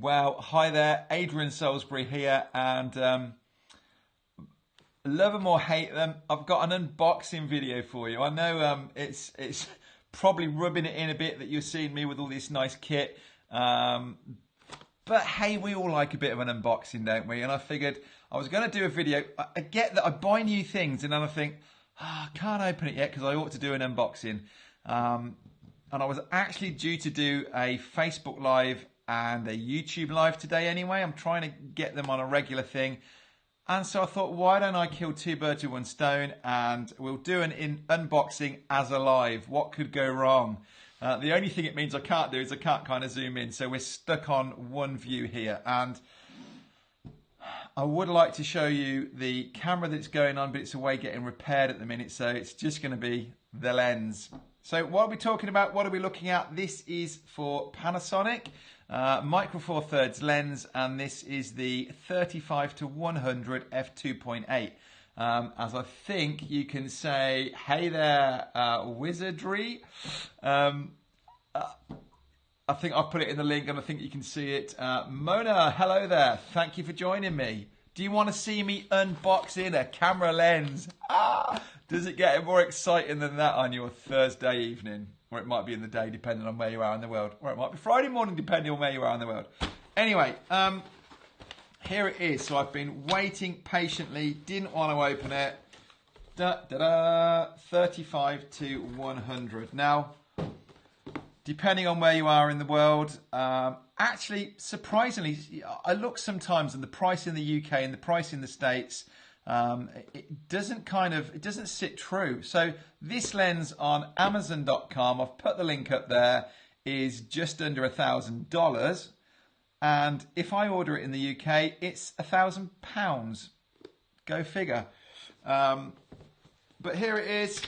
Well, hi there, Adrian Salisbury here, and love them or hate them, I've got an unboxing video for you. I know it's probably rubbing it in a bit that you're seeing me with all this nice kit, but hey, we all like a bit of an unboxing, don't we? And I figured I was going to do a video. I get that I buy new things, and then I think, I can't open it yet because I ought to do an unboxing. And I was actually due to do a Facebook Live and a YouTube Live today anyway. I'm trying to get them on a regular thing. And so I thought, why don't I kill two birds with one stone, and we'll do an unboxing as a live. What could go wrong? The only thing it means I can't do is I can't kind of zoom in. So we're stuck on one view here. And I would like to show you the camera that's going on, but it's away getting repaired at the minute. So it's just going to be the lens. So what are we talking about? What are we looking at? This is for Panasonic Micro Four Thirds lens, and this is the 35-100 f2.8. As I think you can say, hey there, wizardry. I think I've put it in the link, and I think you can see it. Mona, hello there. Thank you for joining me. Do you want to see me unboxing a camera lens? Does it get more exciting than that on your Thursday evening? Or it might be in the day, depending on where you are in the world. Or it might be Friday morning, depending on where you are in the world. Anyway, here it is. So I've been waiting patiently, didn't want to open it. 35-100. Now, depending on where you are in the world, actually, surprisingly, I look sometimes and the price in the UK and the price in the States, it doesn't sit true. So this lens on Amazon.com, I've put the link up there, is just under $1,000. And if I order it in the UK, it's £1,000. Go figure. But here it is.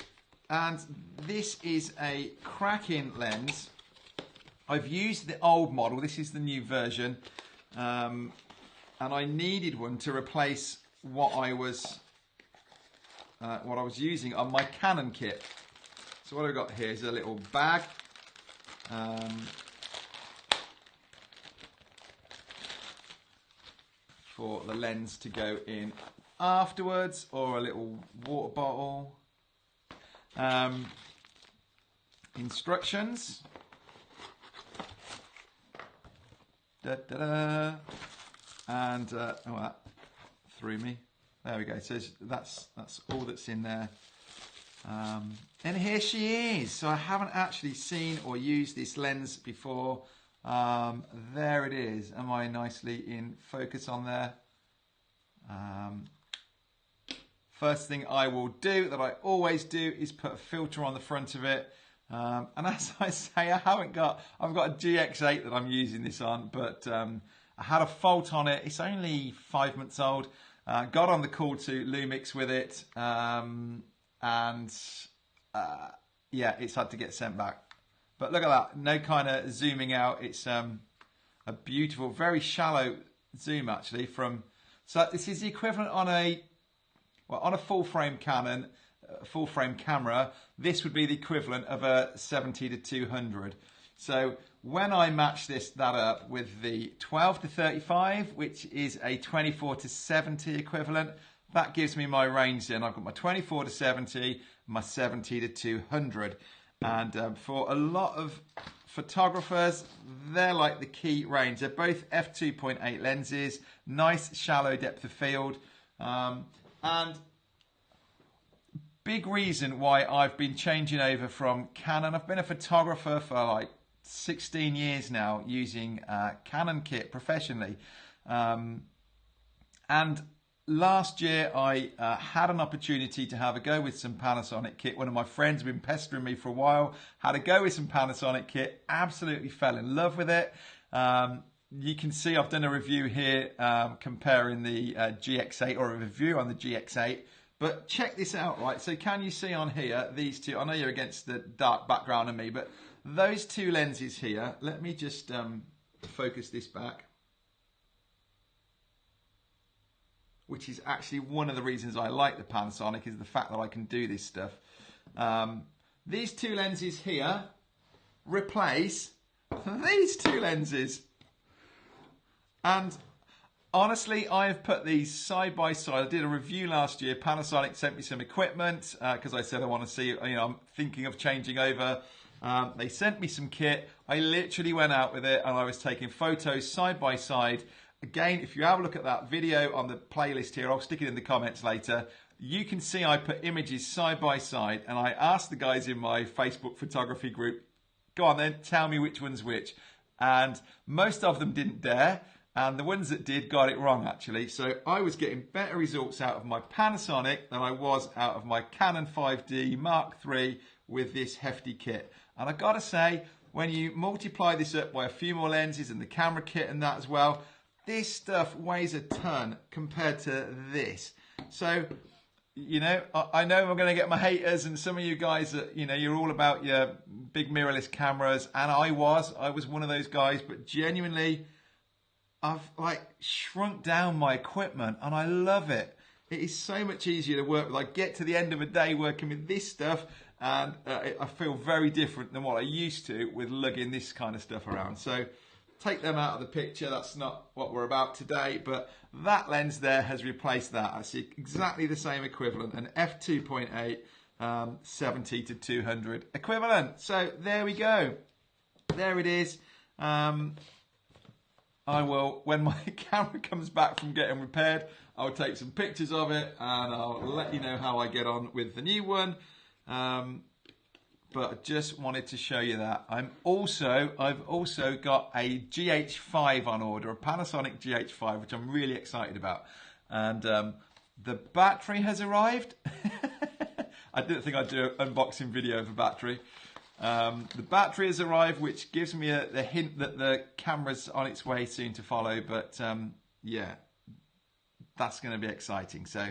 And this is a cracking lens. I've used the old model. This is the new version. And I needed one to replace what I was using on my Canon kit. So what I've got here is a little bag. For the lens to go in afterwards, or a little water bottle. Instructions. And oh, that threw me. There we go. So that's all that's in there. And here she is. So I haven't actually seen or used this lens before. There it is. Am I nicely in focus on there? First thing I will do, that I always do, is put a filter on the front of it. And as I say, I've got a GX8 that I'm using this on, but I had a fault on it. It's only 5 months old. Got on the call to Lumix with it, yeah, it's had to get sent back. But look at that, no kind of zooming out. It's a beautiful, very shallow zoom actually. So this is the equivalent on a full frame Canon, full frame camera. This would be the equivalent of a 70-200. So when I match that up with the 12-35, which is a 24-70 equivalent, that gives me my range then. I've got my 24-70, my 70-200. And for a lot of photographers, they're like the key range. They're both f2.8 lenses, nice shallow depth of field. And big reason why I've been changing over from Canon. I've been a photographer for like 16 years now, using Canon kit professionally. And last year I had an opportunity to have a go with some Panasonic kit. One of my friends had been pestering me for a while, had a go with some Panasonic kit, absolutely fell in love with it. You can see I've done a review here comparing the GX8, or a review on the GX8. But check this out, right? So can you see on here, these two, I know you're against the dark background of me, but those two lenses here, let me just focus this back, which is actually one of the reasons I like the Panasonic, is the fact that I can do this stuff. These two lenses here replace these two lenses. And honestly, I have put these side by side. I did a review last year. Panasonic sent me some equipment because I said I want to see, I'm thinking of changing over. They sent me some kit. I literally went out with it and I was taking photos side by side. Again, if you have a look at that video on the playlist here, I'll stick it in the comments later. You can see I put images side by side and I asked the guys in my Facebook photography group, go on then, tell me which one's which. And most of them didn't dare. And the ones that did got it wrong, actually. So I was getting better results out of my Panasonic than I was out of my Canon 5D Mark III with this hefty kit. And I got to say, when you multiply this up by a few more lenses and the camera kit and that as well, this stuff weighs a ton compared to this. So, I know I'm going to get my haters and some of you guys that, you're all about your big mirrorless cameras. And I was one of those guys, but genuinely, I've shrunk down my equipment and I love it. It is so much easier to work with. I get to the end of a day working with this stuff and I feel very different than what I used to with lugging this kind of stuff around. So take them out of the picture. That's not what we're about today, but that lens there has replaced that. I see exactly the same equivalent, an f2.8 70 to 200 equivalent. So there we go. There it is. I will, when my camera comes back from getting repaired, I'll take some pictures of it and I'll let you know how I get on with the new one. But I just wanted to show you that. I've also got a GH5 on order, a Panasonic GH5, which I'm really excited about. And the battery has arrived. I didn't think I'd do an unboxing video of a battery. The battery has arrived, which gives me the hint that the camera's on its way soon to follow. But yeah, that's going to be exciting. So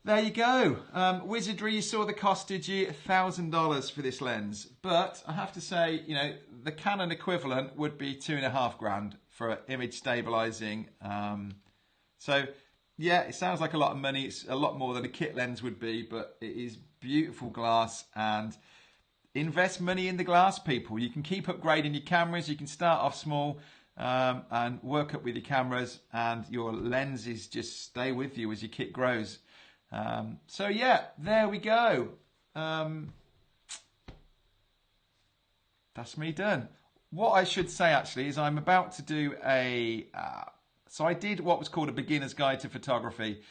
there you go. Wizardry, you saw the cost, did you? $1,000 for this lens. But I have to say, the Canon equivalent would be $2.5 grand for image stabilizing. So yeah, it sounds like a lot of money. It's a lot more than a kit lens would be, but it is beautiful glass. And invest money in the glass, people. You can keep upgrading your cameras. You can start off small and work up with your cameras, and your lenses just stay with you as your kit grows. So yeah, there we go. That's me done. What I should say actually is I'm about to do so I did what was called a beginner's guide to photography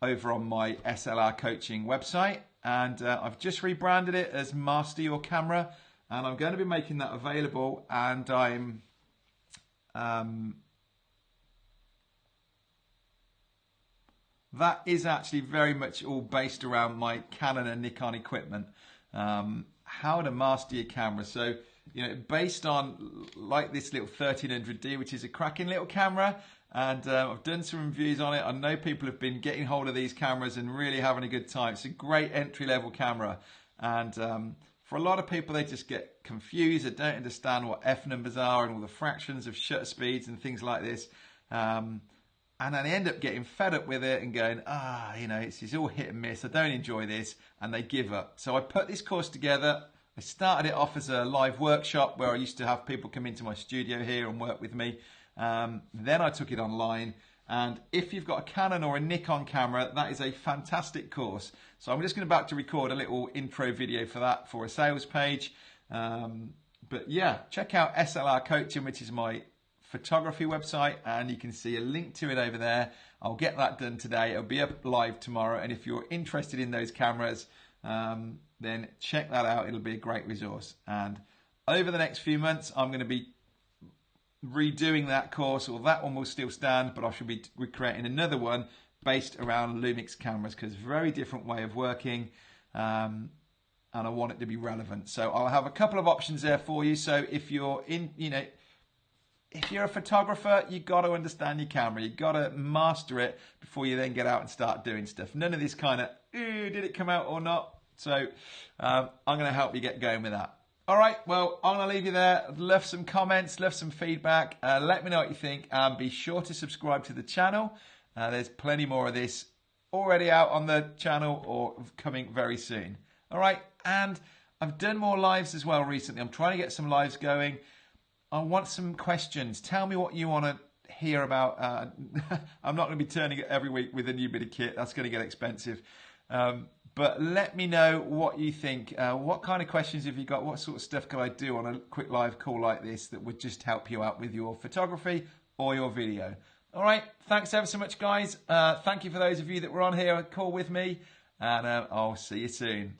over on my SLR coaching website. And I've just rebranded it as Master Your Camera, and I'm going to be making that available. And I'm that is actually very much all based around my Canon and Nikon equipment. How to master your camera. So based on like this little 1300D, which is a cracking little camera. And I've done some reviews on it. I know people have been getting hold of these cameras and really having a good time. It's a great entry-level camera. And for a lot of people, they just get confused. They don't understand what F numbers are and all the fractions of shutter speeds and things like this. And then they end up getting fed up with it and going, it's all hit and miss. I don't enjoy this. And they give up. So I put this course together. I started it off as a live workshop where I used to have people come into my studio here and work with me. Then I took it online, and if you've got a Canon or a Nikon camera, that is a fantastic course. So I'm just about to record a little intro video for that for a sales page. But yeah, check out SLR Coaching, which is my photography website, and you can see a link to it over there. I'll get that done today. It'll be up live tomorrow, and if you're interested in those cameras, then check that out. It'll be a great resource. And over the next few months, I'm going to be redoing that course, or that one will still stand, but I should be recreating another one based around Lumix cameras, because very different way of working, and I want it to be relevant. So I'll have a couple of options there for you. So if you're if you're a photographer, you've got to understand your camera. You've got to master it before you then get out and start doing stuff. None of this kind of, did it come out or not? So I'm going to help you get going with that. All right, well, I'm going to leave you there. I'd love some comments, love some feedback. Let me know what you think, and be sure to subscribe to the channel. There's plenty more of this already out on the channel or coming very soon. All right, and I've done more lives as well recently. I'm trying to get some lives going. I want some questions. Tell me what you want to hear about. I'm not going to be turning it every week with a new bit of kit. That's going to get expensive. But let me know what you think. What kind of questions have you got? What sort of stuff could I do on a quick live call like this that would just help you out with your photography or your video? All right. Thanks ever so much, guys. Thank you for those of you that were on here on call with me. And I'll see you soon.